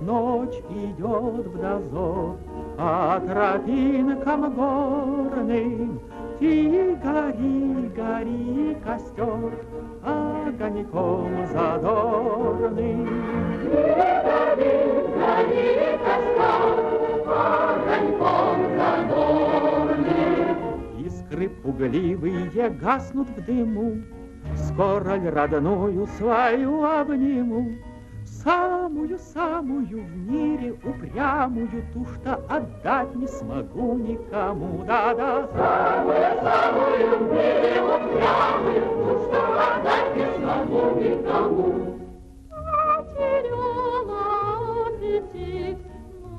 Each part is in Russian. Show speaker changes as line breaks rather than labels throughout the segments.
ночь идет в дозор, по тропинкам горным ты гори, гори, костер, огоньком задорным.
Ты гори, гори, костер, огоньком задорным.
Искры пугливые гаснут в дыму, скоро ль родную свою обниму, самую-самую в мире упрямую, ту, что отдать не смогу никому, да-да.
Самую-самую в мире упрямую, ту, что отдать не смогу никому.
Потеряла аппетит,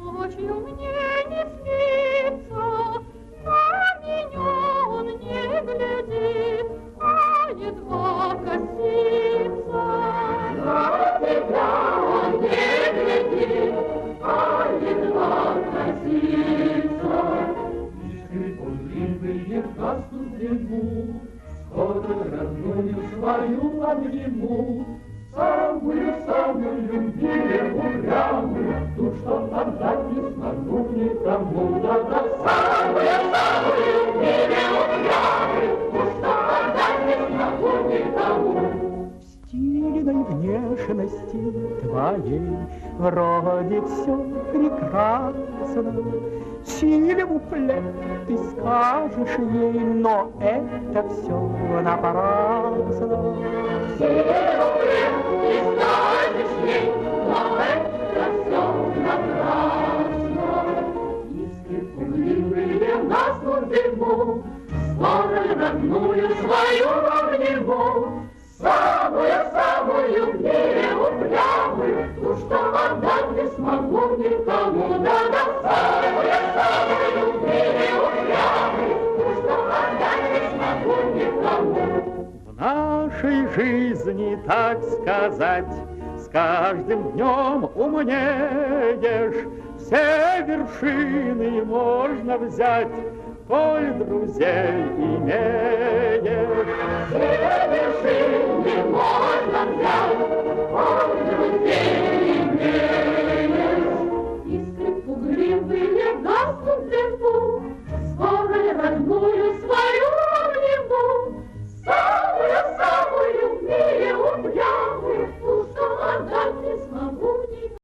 ночью мне не спится, на меня он не глядит, а едва косится.
На тебя он не глядит, а едва косится.
Искры пугливые гаснут в дыму, скоро родную свою обниму, самую-самую в мире упрямую, ту, что отдать не смогу никому, да-да.
Самую-самую в мире упрямую, ту, что отдать не смогу никому.
В стильной внешности твоей вроде все прекрасно, сильвупле ты скажешь ей, но это все напрасно.
Сильвупле ты скажешь ей, но это все напрасно.
Искры пугливые
Гаснут в дыму, скоро родную свою обниму, самую-самую в мире упрямую, ту, что отдать не смогу никому, да-да. Самую-самую в мире упрямую, ту, что отдать не смогу никому.
в нашей жизни, так сказать, с каждым днем умнеешь, все вершины можно взять, коль друзей имеешь.
Все вершины можно взять, коль друзей имеешь.